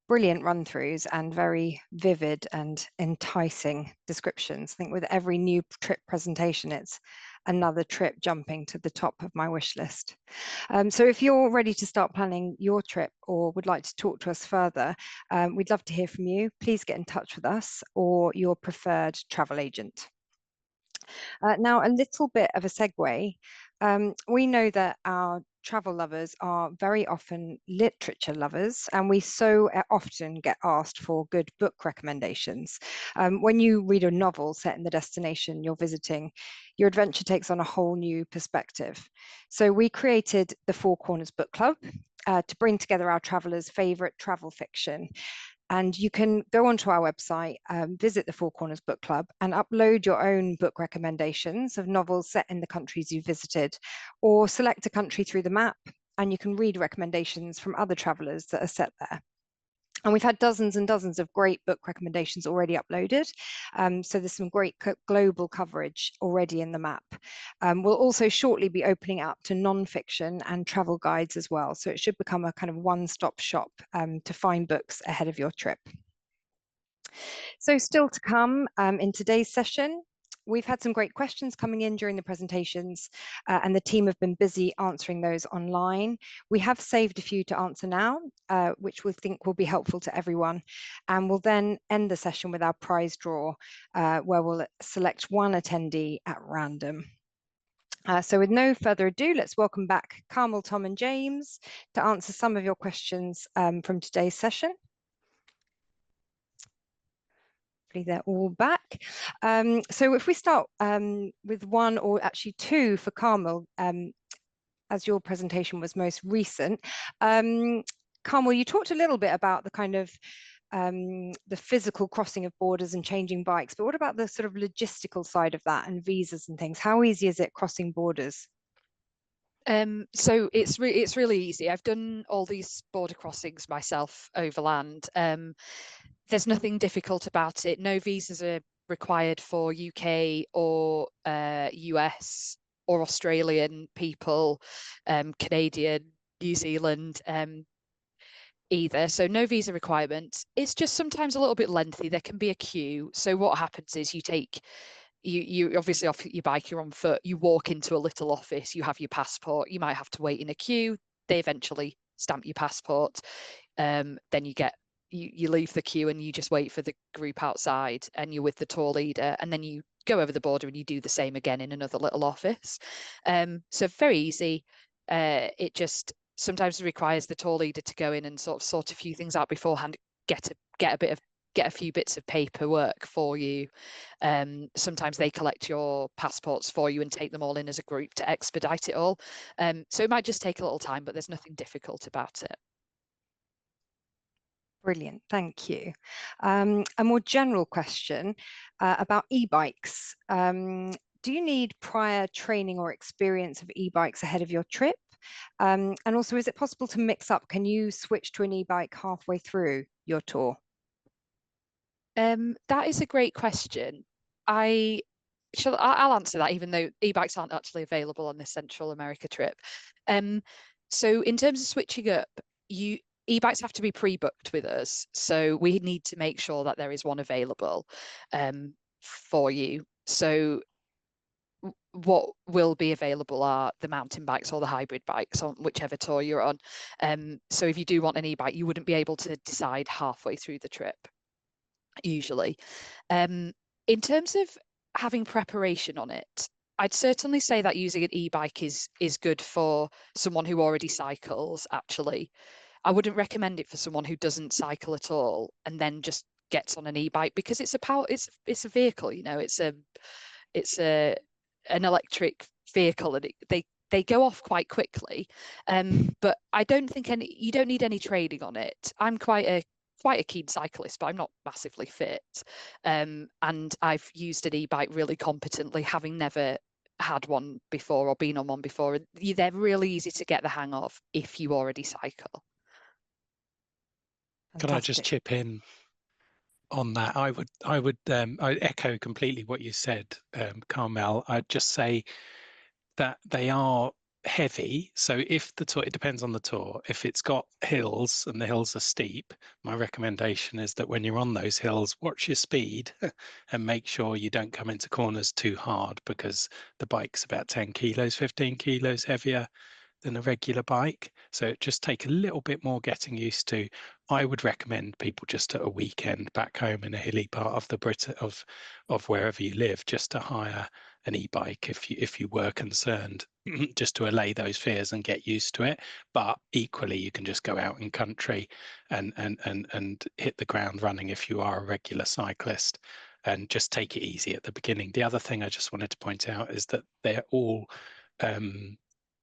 brilliant run-throughs and very vivid and enticing descriptions. I think with every new trip presentation, it's another trip jumping to the top of my wish list. So if you're ready to start planning your trip or would like to talk to us further, we'd love to hear from you. Please get in touch with us or your preferred travel agent. Now, a little bit of a segue. We know that our travel lovers are very often literature lovers, and we so often get asked for good book recommendations. When you read a novel set in the destination you're visiting, your adventure takes on a whole new perspective. So we created the Four Corners Book Club to bring together our travelers' favorite travel fiction. And you can go onto our website, visit the Four Corners Book Club, and upload your own book recommendations of novels set in the countries you visited, or select a country through the map, and you can read recommendations from other travelers that are set there. And we've had dozens and dozens of great book recommendations already uploaded. So there's some great global coverage already in the map. We'll also shortly be opening up to non-fiction and travel guides as well. So it should become a kind of one-stop shop to find books ahead of your trip. So still to come in today's session, we've had some great questions coming in during the presentations, and the team have been busy answering those online. We have saved a few to answer now, which we think will be helpful to everyone. And we'll then end the session with our prize draw, where we'll select one attendee at random. So with no further ado, let's welcome back Carmel, Tom and James to answer some of your questions from today's session. They're all back. So if we start with one or actually two for Carmel, as your presentation was most recent. Carmel, you talked a little bit about the kind of the physical crossing of borders and changing bikes, but what about the sort of logistical side of that and visas and things? How easy is it crossing borders? So it's really easy. I've done all these border crossings myself overland. There's nothing difficult about it. No visas are required for UK or US or Australian people, Canadian, New Zealand either. So no visa requirements. It's just sometimes a little bit lengthy. There can be a queue. So what happens is you obviously off your bike, you're on foot, you walk into a little office, you have your passport, you might have to wait in a queue. They eventually stamp your passport. Then you leave the queue and you just wait for the group outside and you're with the tour leader, and then you go over the border and you do the same again in another little office. So very easy. It just sometimes requires the tour leader to go in and sort a few things out beforehand, get a few bits of paperwork for you. Sometimes they collect your passports for you and take them all in as a group to expedite it all. So it might just take a little time, but there's nothing difficult about it. Brilliant, thank you. A more general question about e-bikes. Do you need prior training or experience of e-bikes ahead of your trip? And also, is it possible to mix up? Can you switch to an e-bike halfway through your tour? That is a great question. I'll answer that, even though e-bikes aren't actually available on this Central America trip. So in terms of switching up, e-bikes have to be pre-booked with us. So we need to make sure that there is one available for you. So what will be available are the mountain bikes or the hybrid bikes on whichever tour you're on. So if you do want an e-bike, you wouldn't be able to decide halfway through the trip, usually. In terms of having preparation on it, I'd certainly say that using an e-bike is good for someone who already cycles, actually. I wouldn't recommend it for someone who doesn't cycle at all and then just gets on an e-bike, because it's a vehicle, you know, it's an electric vehicle, and they go off quite quickly. But I don't think you don't need any training on it. I'm quite a keen cyclist, but I'm not massively fit. And I've used an e-bike really competently, having never had one before or been on one before. They're really easy to get the hang of if you already cycle. Can I just chip in on that? I echo completely what you said, Carmel. I'd just say that they are heavy. So if the tour, it depends on the tour. If it's got hills and the hills are steep, my recommendation is that when you're on those hills, watch your speed and make sure you don't come into corners too hard, because the bike's about 10 kilos, 15 kilos heavier than a regular bike. So just take a little bit more getting used to. I would recommend people just at a weekend back home in a hilly part of the of wherever you live, just to hire an e-bike if you were concerned, just to allay those fears and get used to it. But equally, you can just go out in country and hit the ground running if you are a regular cyclist, and just take it easy at the beginning. The other thing I just wanted to point out is that they're all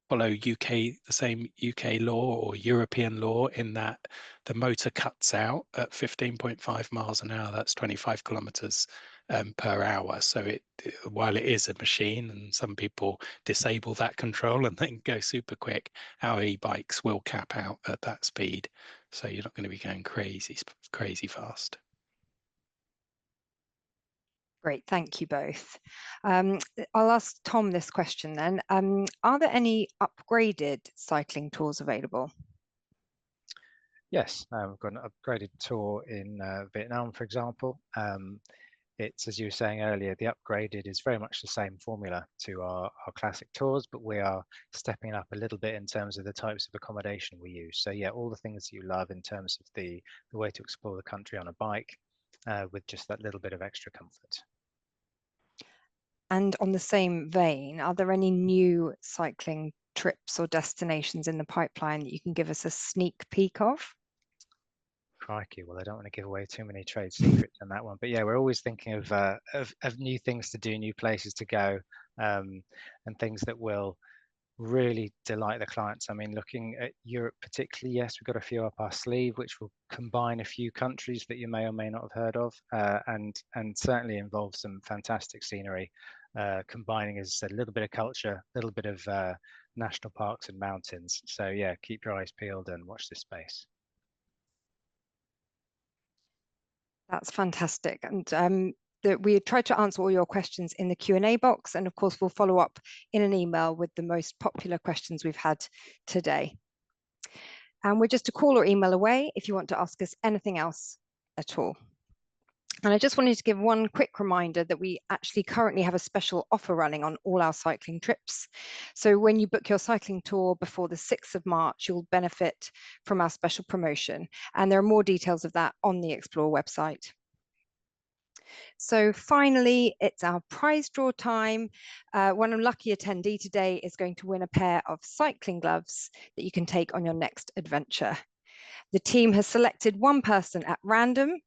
follow the same UK law or European law, in that the motor cuts out at 15.5 miles an hour. That's 25 kilometers per hour. So while it is a machine, and some people disable that control and then go super quick, our e-bikes will cap out at that speed. So you're not going to be going crazy fast. Great, thank you both. I'll ask Tom this question then. Are there any upgraded cycling tours available? Yes, we've got an upgraded tour in Vietnam, for example. It's, as you were saying earlier, the upgraded is very much the same formula to our classic tours, but we are stepping up a little bit in terms of the types of accommodation we use. So yeah, all the things you love in terms of the way to explore the country on a bike, with just that little bit of extra comfort. And on the same vein, are there any new cycling trips or destinations in the pipeline that you can give us a sneak peek of? Crikey, well, I don't want to give away too many trade secrets on that one, but yeah, we're always thinking of new things to do, new places to go, and things that will really delight the clients. I mean, looking at Europe particularly, yes, we've got a few up our sleeve, which will combine a few countries that you may or may not have heard of, and certainly involve some fantastic scenery, combining, as I said, a little bit of culture, a little bit of national parks and mountains. So yeah, keep your eyes peeled and watch this space. That's fantastic. And we tried to answer all your questions in the Q&A box, and of course we'll follow up in an email with the most popular questions we've had today. And we're just a call or email away if you want to ask us anything else at all. And I just wanted to give one quick reminder that we actually currently have a special offer running on all our cycling trips. So when you book your cycling tour before the 6th of March, you'll benefit from our special promotion. And there are more details of that on the Explore website. So finally, it's our prize draw time. One unlucky attendee today is going to win a pair of cycling gloves that you can take on your next adventure. The team has selected one person at random,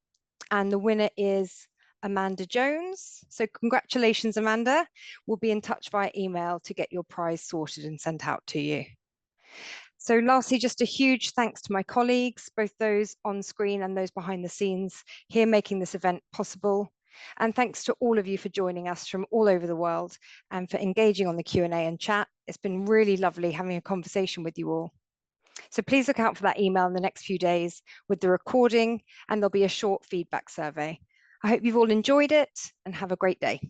and the winner is Amanda Jones. So congratulations, Amanda. We'll be in touch via email to get your prize sorted and sent out to you. So lastly, just a huge thanks to my colleagues, both those on screen and those behind the scenes here making this event possible. And thanks to all of you for joining us from all over the world and for engaging on the Q&A and chat. It's been really lovely having a conversation with you all. So please look out for that email in the next few days with the recording, and there'll be a short feedback survey. I hope you've all enjoyed it and have a great day.